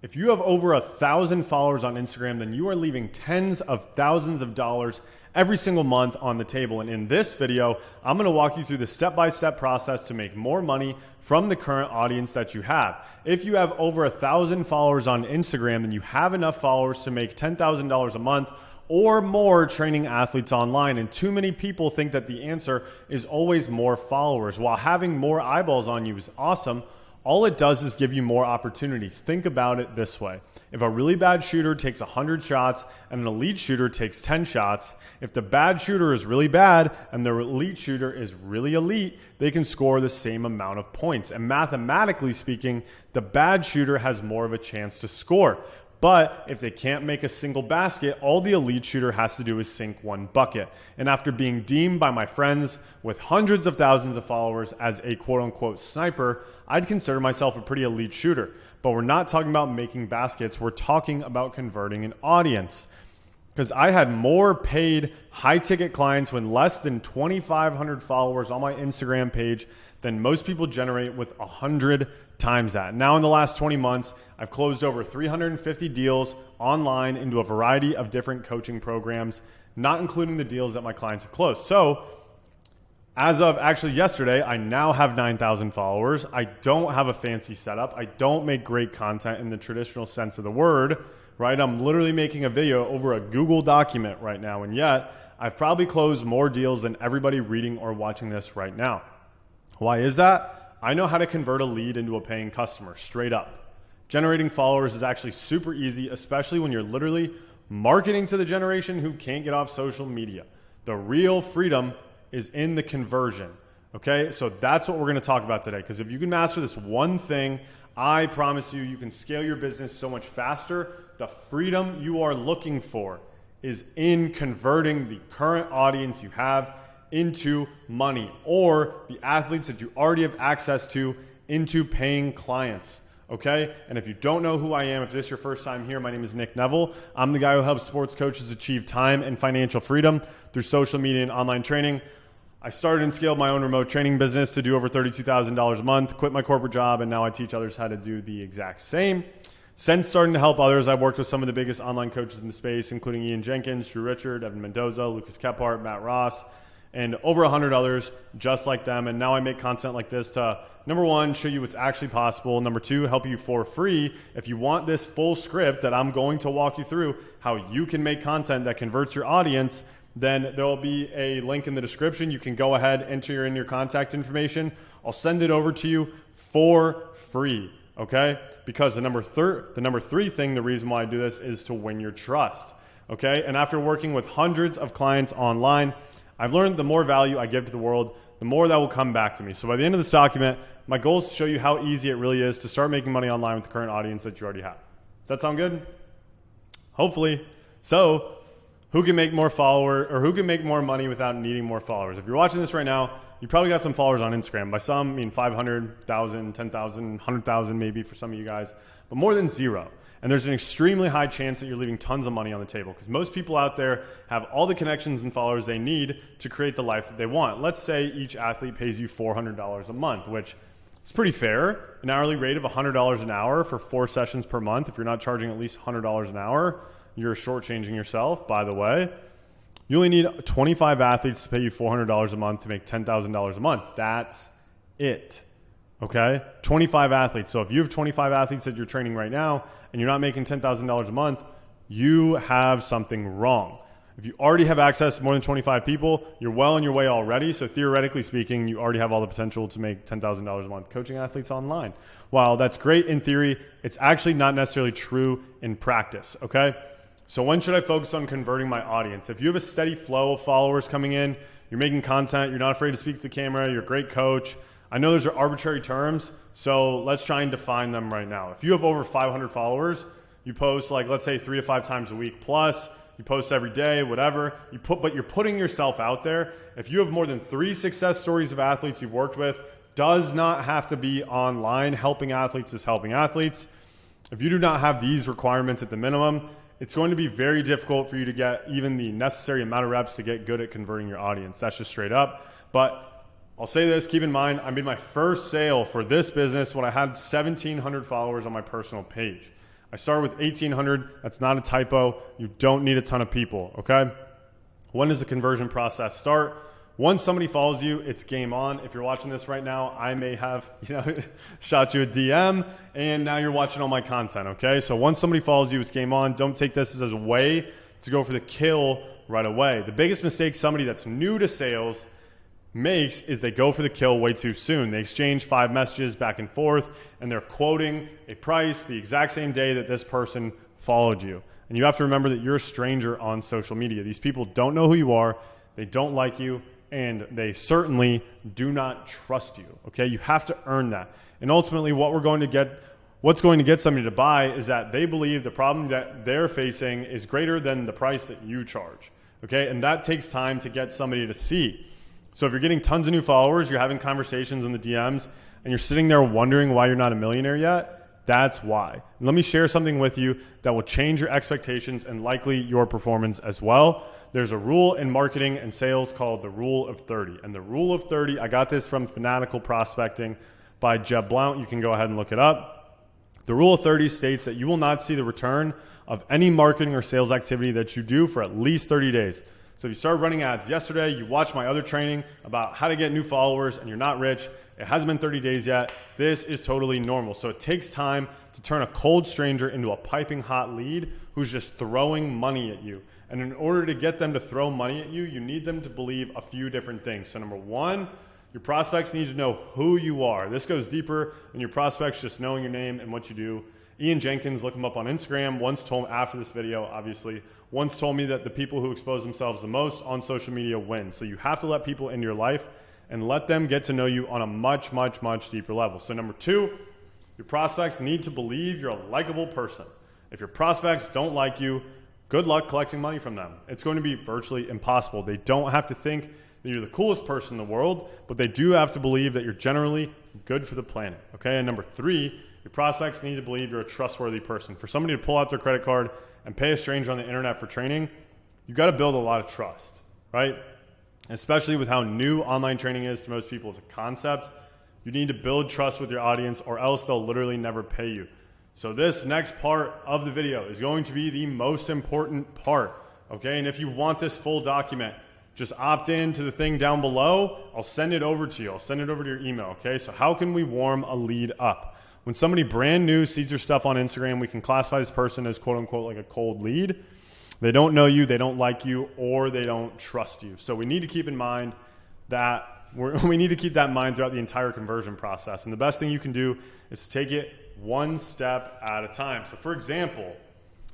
If you have over 1,000 followers on Instagram, then you are leaving tens of thousands of dollars every single month on the table. And in this video, I'm gonna walk you through the step-by-step process to make more money from the current audience that you have. If you have over 1,000 followers on Instagram, then you have enough followers to make $10,000 a month or more training athletes online. And too many people think that the answer is always more followers. While having more eyeballs on you is awesome, all it does is give you more opportunities. Think about it this way. If a really bad shooter takes 100 shots and an elite shooter takes 10 shots, if the bad shooter is really bad and the elite shooter is really elite, they can score the same amount of points. And mathematically speaking, the bad shooter has more of a chance to score. But if they can't make a single basket, all the elite shooter has to do is sink one bucket. And after being deemed by my friends with hundreds of thousands of followers as a quote unquote sniper, I'd consider myself a pretty elite shooter. But we're not talking about making baskets, we're talking about converting an audience. Because I had more paid high ticket clients with less than 2,500 followers on my Instagram page than most people generate with 100 times that. Now in the last 20 months, I've closed over 350 deals online into a variety of different coaching programs, not including the deals that my clients have closed. So as of actually yesterday, I now have 9,000 followers. I don't have a fancy setup. I don't make great content in the traditional sense of the word, right? I'm literally making a video over a Google document right now. And yet I've probably closed more deals than everybody reading or watching this right now. Why is that? I know how to convert a lead into a paying customer, straight up. Generating followers is actually super easy, especially when you're literally marketing to the generation who can't get off social media. The real freedom is in the conversion, okay? So that's what we're gonna talk about today, because if you can master this one thing, I promise you, you can scale your business so much faster. The freedom you are looking for is in converting the current audience you have into money, or the athletes that you already have access to into paying clients, okay? And if you don't know who I am, if this is your first time here, my name is Nick Neville. I'm the guy who helps sports coaches achieve time and financial freedom through social media and online training. I started and scaled my own remote training business to do over $32,000 a month, quit my corporate job, and now I teach others how to do the exact same. Since starting to help others, I've worked with some of the biggest online coaches in the space, including Ian Jenkins, Drew Richard, Evan Mendoza, Lucas Kephart, Matt Ross, and over 100 others just like them. And now I make content like this to, number one, show you what's actually possible. Number two, help you for free. If you want this full script that I'm going to walk you through how you can make content that converts your audience, then there will be a link in the description. You can go ahead, enter in your contact information. I'll send it over to you for free, okay? Because the number three thing, the reason why I do this is to win your trust, okay? And after working with hundreds of clients online, I've learned the more value I give to the world, the more that will come back to me. So by the end of this document, my goal is to show you how easy it really is to start making money online with the current audience that you already have. Does that sound good? Hopefully. So who can make more who can make more money without needing more followers? If you're watching this right now, you probably got some followers on Instagram. By some, I mean 500,000, 10,000, 100,000 maybe for some of you guys, but more than zero. And there's an extremely high chance that you're leaving tons of money on the table, because most people out there have all the connections and followers they need to create the life that they want. Let's say each athlete pays you $400 a month, which is pretty fair. An hourly rate of $100 an hour for 4 sessions per month. If you're not charging at least $100 an hour, you're shortchanging yourself, by the way. You only need 25 athletes to pay you $400 a month to make $10,000 a month. That's it. Okay, 25 athletes. So if you have 25 athletes that you're training right now and you're not making $10,000 a month, you have something wrong. If you already have access to more than 25 people, you're well on your way already. So theoretically speaking, you already have all the potential to make $10,000 a month coaching athletes online. While that's great in theory, it's actually not necessarily true in practice, okay? So when should I focus on converting my audience? If you have a steady flow of followers coming in, you're making content, you're not afraid to speak to the camera, you're a great coach. I know those are arbitrary terms, so let's try and define them right now. If you have over 500 followers, you post like, let's say 3 to 5 times a week plus, you post every day, whatever, but you're putting yourself out there. If you have more than 3 success stories of athletes you've worked with, does not have to be online. Helping athletes is helping athletes. If you do not have these requirements at the minimum, it's going to be very difficult for you to get even the necessary amount of reps to get good at converting your audience. That's just straight up. But I'll say this, keep in mind, I made my first sale for this business when I had 1,700 followers on my personal page. I started with 1,800. That's not a typo. You don't need a ton of people, okay? When does the conversion process start? Once somebody follows you, it's game on. If you're watching this right now, I may have, shot you a DM, and now you're watching all my content, okay? So once somebody follows you, it's game on. Don't take this as a way to go for the kill right away. The biggest mistake somebody that's new to sales makes is they go for the kill way too soon. They exchange 5 messages back and forth, and they're quoting a price the exact same day that this person followed you. And you have to remember that you're a stranger on social media. These people don't know who you are, they don't like you, and they certainly do not trust you, okay? You have to earn that. And ultimately what's going to get somebody to buy is that they believe the problem that they're facing is greater than the price that you charge, okay? And that takes time to get somebody to see. So if you're getting tons of new followers, you're having conversations in the DMs, and you're sitting there wondering why you're not a millionaire yet, that's why. And let me share something with you that will change your expectations and likely your performance as well. There's a rule in marketing and sales called the rule of 30. And the rule of 30, I got this from Fanatical Prospecting by Jeb Blount. You can go ahead and look it up. The rule of 30 states that you will not see the return of any marketing or sales activity that you do for at least 30 days. So if you started running ads yesterday, you watched my other training about how to get new followers, and you're not rich, it hasn't been 30 days yet, this is totally normal. So it takes time to turn a cold stranger into a piping hot lead who's just throwing money at you. And in order to get them to throw money at you, you need them to believe a few different things. So number one, your prospects need to know who you are. This goes deeper than your prospects just knowing your name and what you do. Ian Jenkins, look him up on Instagram, once told me, after this video, obviously, once told me that the people who expose themselves the most on social media win. So you have to let people into your life and let them get to know you on a much, much, much deeper level. So number two, your prospects need to believe you're a likable person. If your prospects don't like you, good luck collecting money from them. It's going to be virtually impossible. They don't have to think that you're the coolest person in the world, but they do have to believe that you're generally good for the planet, okay? And number three, your prospects need to believe you're a trustworthy person. For somebody to pull out their credit card and pay a stranger on the internet for training, you got to build a lot of trust, right? Especially with how new online training is to most people as a concept, you need to build trust with your audience, or else they'll literally never pay you. So this next part of the video is going to be the most important part, okay? And if you want this full document, just opt in to the thing down below. I'll send it over to you. I'll send it over to your email, okay? So how can we warm a lead up? When somebody brand new sees your stuff on Instagram, we can classify this person as quote unquote like a cold lead. They don't know you, they don't like you, or they don't trust you. So we need to keep in mind that we need to keep that in mind throughout the entire conversion process. And the best thing you can do is to take it one step at a time. So for example,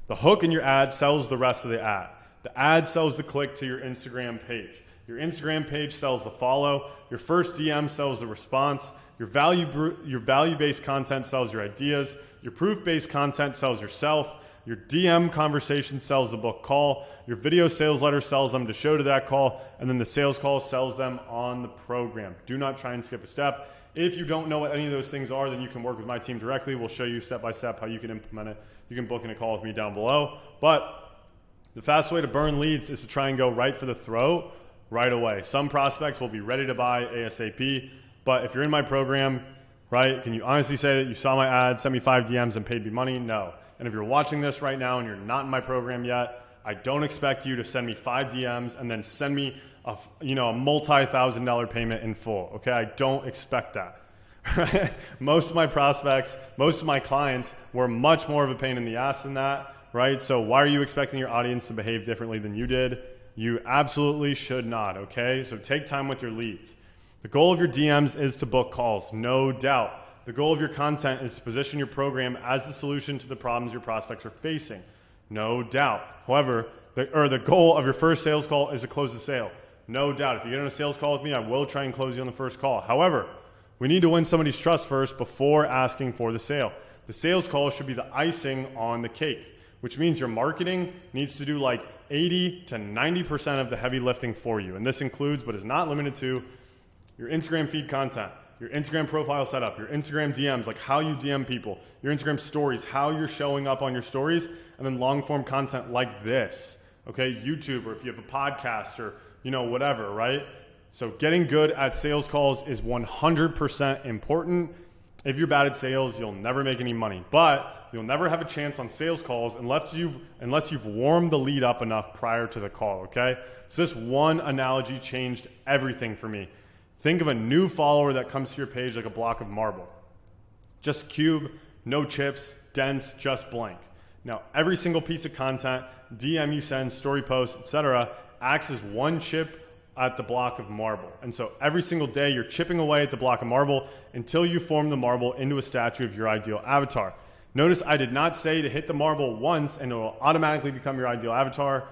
the hook in your ad sells the rest of the ad. The ad sells the click to your Instagram page. Your Instagram page sells the follow. Your first DM sells the response. Your value-based content sells your ideas. Your proof-based content sells yourself. Your DM conversation sells the book call. Your video sales letter sells them to show to that call. And then the sales call sells them on the program. Do not try and skip a step. If you don't know what any of those things are, then you can work with my team directly. We'll show you step by step how you can implement it. You can book in a call with me down below. But the fast way to burn leads is to try and go right for the throat right away. Some prospects will be ready to buy ASAP. But if you're in my program, right, can you honestly say that you saw my ad, sent me 5 DMs, and paid me money? No. And if you're watching this right now and you're not in my program yet, I don't expect you to send me 5 DMs and then send me a multi-$1,000 payment in full, okay? I don't expect that. Most of my prospects, most of my clients were much more of a pain in the ass than that, right? So why are you expecting your audience to behave differently than you did? You absolutely should not, okay? So take time with your leads. The goal of your DMs is to book calls, no doubt. The goal of your content is to position your program as the solution to the problems your prospects are facing, no doubt. However, the goal of your first sales call is to close the sale, no doubt. If you get on a sales call with me, I will try and close you on the first call. However, we need to win somebody's trust first before asking for the sale. The sales call should be the icing on the cake, which means your marketing needs to do like 80 to 90% of the heavy lifting for you. And this includes, but is not limited to, your Instagram feed content, your Instagram profile setup, your Instagram DMs, like how you DM people, your Instagram stories, how you're showing up on your stories, and then long form content like this, okay? YouTube, or if you have a podcast or, whatever, right? So getting good at sales calls is 100% important. If you're bad at sales, you'll never make any money, but you'll never have a chance on sales calls unless you've warmed the lead up enough prior to the call, okay? So this one analogy changed everything for me. Think of a new follower that comes to your page like a block of marble. Just cube, no chips, dense, just blank. Now, every single piece of content, DM you send, story posts, etc., acts as one chip at the block of marble. And so every single day you're chipping away at the block of marble until you form the marble into a statue of your ideal avatar. Notice I did not say to hit the marble once and it will automatically become your ideal avatar.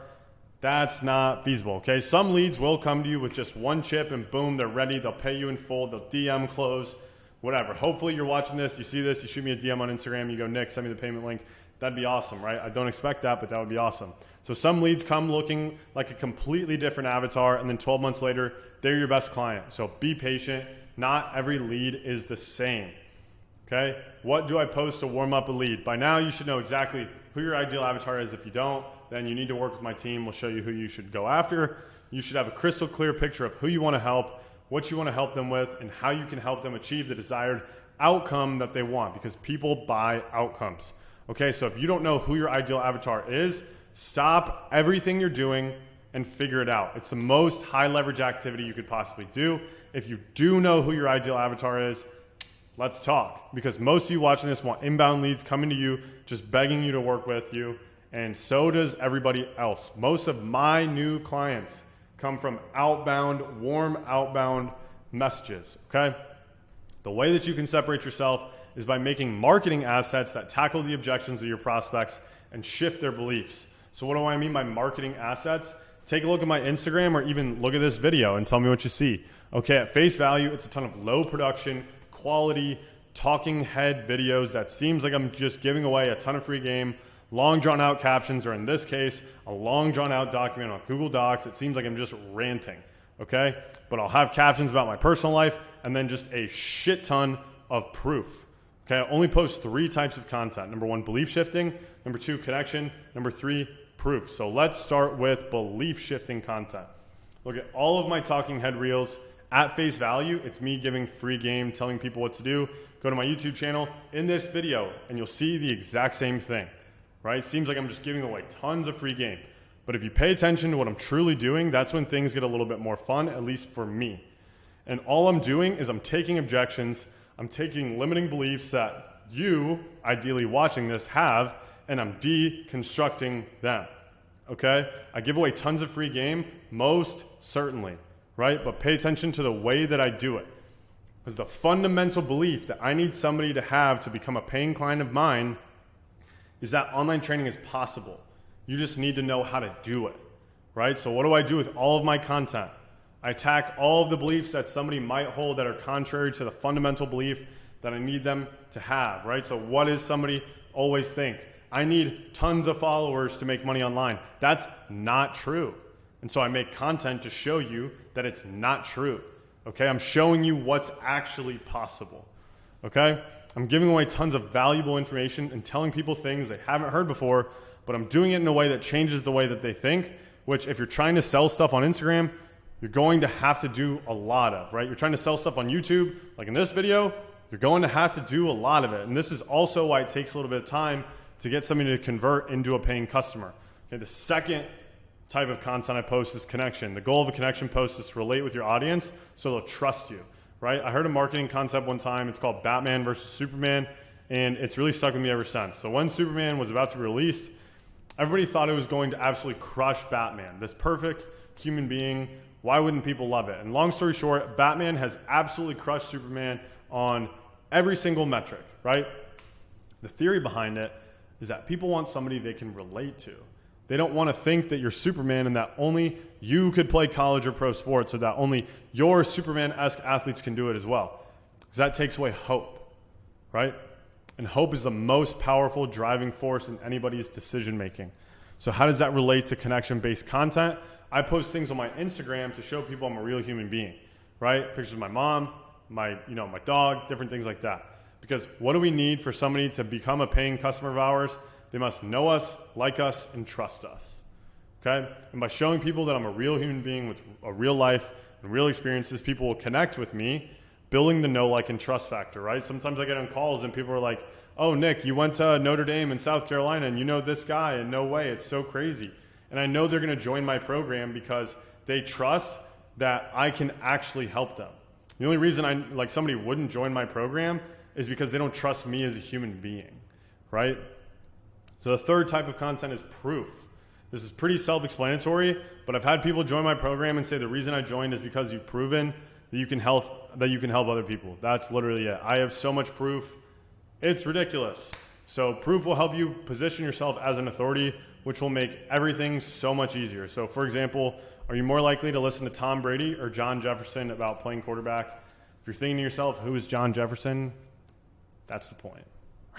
That's not feasible, okay? Some leads will come to you with just one chip and boom, they're ready. They'll pay you in full. They'll DM, close, whatever. Hopefully you're watching this, you see this, you shoot me a DM on Instagram, you go, Nick, send me the payment link. That'd be awesome, right? I don't expect that, but that would be awesome. So some leads come looking like a completely different avatar, and then 12 months later, they're your best client. So be patient. Not every lead is the same, okay? What do I post to warm up a lead? By now, you should know exactly who your ideal avatar is. If you don't, then you need to work with my team. We'll show you who you should go after. You should have a crystal clear picture of who you want to help, what you want to help them with, and how you can help them achieve the desired outcome that they want, because people buy outcomes. Okay, so if you don't know who your ideal avatar is, stop everything you're doing and figure it out. It's the most high leverage activity you could possibly do. If you do know who your ideal avatar is, let's talk. Because most of you watching this want inbound leads coming to you, just begging you to work with you, and so does everybody else. Most of my new clients come from outbound, warm outbound messages, okay? The way that you can separate yourself is by making marketing assets that tackle the objections of your prospects and shift their beliefs. So what do I mean by marketing assets? Take a look at my Instagram or even look at this video and tell me what you see. Okay, at face value, it's a ton of low production, quality, talking head videos that seems like I'm just giving away a ton of free game, long drawn out captions, or in this case, a long drawn out document on Google Docs. It seems like I'm just ranting, okay? But I'll have captions about my personal life and then just a shit ton of proof. Okay, I only post 3 types of content. Number 1, belief shifting. Number 2, connection. Number 3, proof. So let's start with belief shifting content. Look at all of my talking head reels. At face value, it's me giving free game, telling people what to do. Go to my YouTube channel in this video and you'll see the exact same thing, right? Seems like I'm just giving away tons of free game. But if you pay attention to what I'm truly doing, that's when things get a little bit more fun, at least for me. And all I'm doing is I'm taking objections, I'm taking limiting beliefs that you, ideally watching this, have, and I'm deconstructing them, okay? I give away tons of free game, most certainly, right? But pay attention to the way that I do it. Because the fundamental belief that I need somebody to have to become a paying client of mine is that online training is possible. You just need to know how to do it, right? So what do I do with all of my content? I attack all of the beliefs that somebody might hold that are contrary to the fundamental belief that I need them to have, right? So what does somebody always think? I need tons of followers to make money online. That's not true. And so I make content to show you that it's not true, okay? I'm showing you what's actually possible, okay? I'm giving away tons of valuable information and telling people things they haven't heard before, but I'm doing it in a way that changes the way that they think, which if you're trying to sell stuff on Instagram, you're going to have to do a lot of, right? You're trying to sell stuff on YouTube, like in this video, you're going to have to do a lot of it. And this is also why it takes a little bit of time to get somebody to convert into a paying customer. Okay, the second type of content I post is connection. The goal of a connection post is to relate with your audience so they'll trust you, right? I heard a marketing concept one time. It's called Batman versus Superman, and it's really stuck with me ever since. So when Superman was about to be released, everybody thought it was going to absolutely crush Batman, this perfect human being. Why wouldn't people love it? And long story short, Batman has absolutely crushed Superman on every single metric, right? The theory behind it is that people want somebody they can relate to. They don't want to think that you're Superman and that only you could play college or pro sports, or that only your Superman-esque athletes can do it as well. Because that takes away hope, right? And hope is the most powerful driving force in anybody's decision making. So how does that relate to connection-based content? I post things on my Instagram to show people I'm a real human being, right? Pictures of my mom, my dog, different things like that. Because what do we need for somebody to become a paying customer of ours? They must know us, like us, and trust us, okay? And by showing people that I'm a real human being with a real life and real experiences, people will connect with me, building the know, like, and trust factor, right? Sometimes I get on calls and people are like, oh, Nick, you went to Notre Dame in South Carolina and you know this guy, and no way, it's so crazy. And I know they're going to join my program because they trust that I can actually help them. The only reason somebody wouldn't join my program is because they don't trust me as a human being, right? So the third type of content is proof. This is pretty self-explanatory, but I've had people join my program and say the reason I joined is because you've proven that you can help other people. That's literally it. I have so much proof. It's ridiculous. So proof will help you position yourself as an authority, which will make everything so much easier. So for example, are you more likely to listen to Tom Brady or John Jefferson about playing quarterback? If you're thinking to yourself, who is John Jefferson? That's the point.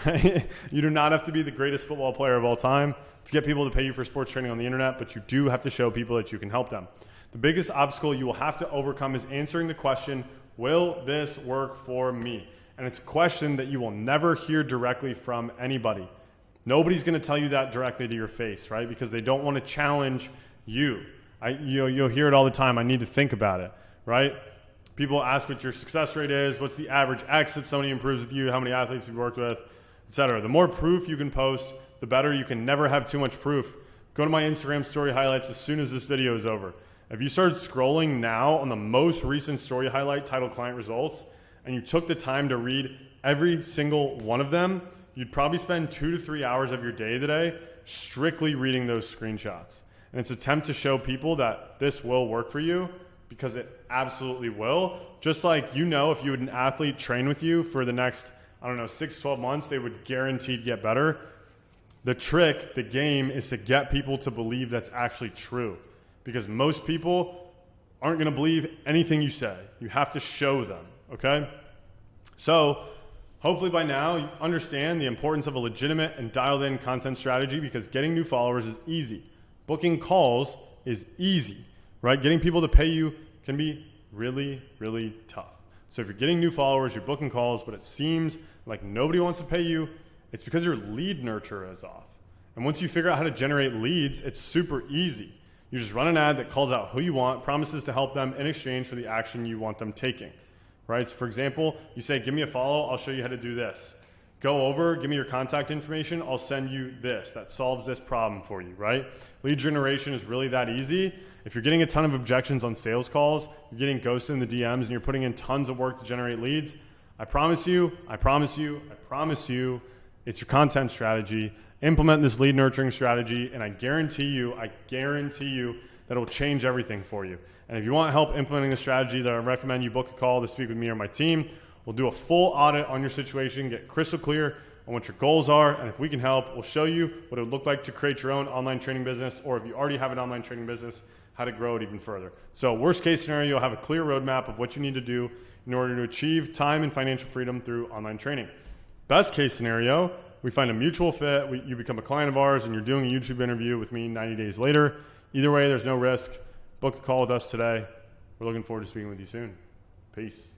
Right? You do not have to be the greatest football player of all time to get people to pay you for sports training on the internet, but you do have to show people that you can help them. The biggest obstacle you will have to overcome is answering the question, will this work for me? And it's a question that you will never hear directly from anybody. Nobody's going to tell you that directly to your face, right? Because they don't want to challenge you. You'll hear it all the time. I need to think about it, right? People ask what your success rate is, what's the average exit somebody improves with you, how many athletes you've worked with, etc. The more proof you can post, the better. You can never have too much proof. Go to my Instagram story highlights as soon as this video is over. If you started scrolling now on the most recent story highlight titled client results, and you took the time to read every single one of them, you'd probably spend 2 to 3 hours of your day today strictly reading those screenshots. And it's an attempt to show people that this will work for you, because it absolutely will. Just like, if you had an athlete train with you for the next, 6 to 12 months, they would guaranteed get better. The trick, the game, is to get people to believe that's actually true, because most people aren't going to believe anything you say. You have to show them, okay? So hopefully by now you understand the importance of a legitimate and dialed in content strategy, because getting new followers is easy. Booking calls is easy, right? Getting people to pay you can be really, really tough. So if you're getting new followers, you're booking calls, but it seems like nobody wants to pay you, it's because your lead nurture is off. And once you figure out how to generate leads, it's super easy. You just run an ad that calls out who you want, promises to help them in exchange for the action you want them taking, right? So for example, you say, give me a follow, I'll show you how to do this. Go over, give me your contact information, I'll send you this. That solves this problem for you, right? Lead generation is really that easy. If you're getting a ton of objections on sales calls, you're getting ghosted in the DMs, and you're putting in tons of work to generate leads, I promise you, it's your content strategy. Implement this lead nurturing strategy, and I guarantee you that it will change everything for you. And if you want help implementing the strategy, then I recommend you book a call to speak with me or my team. We'll do a full audit on your situation, get crystal clear on what your goals are, and if we can help, we'll show you what it would look like to create your own online training business, or if you already have an online training business, how to grow it even further. So worst case scenario, you'll have a clear roadmap of what you need to do in order to achieve time and financial freedom through online training. Best case scenario, we find a mutual fit, you become a client of ours, and you're doing a YouTube interview with me 90 days later. Either way, there's no risk. Book a call with us today. We're looking forward to speaking with you soon. Peace.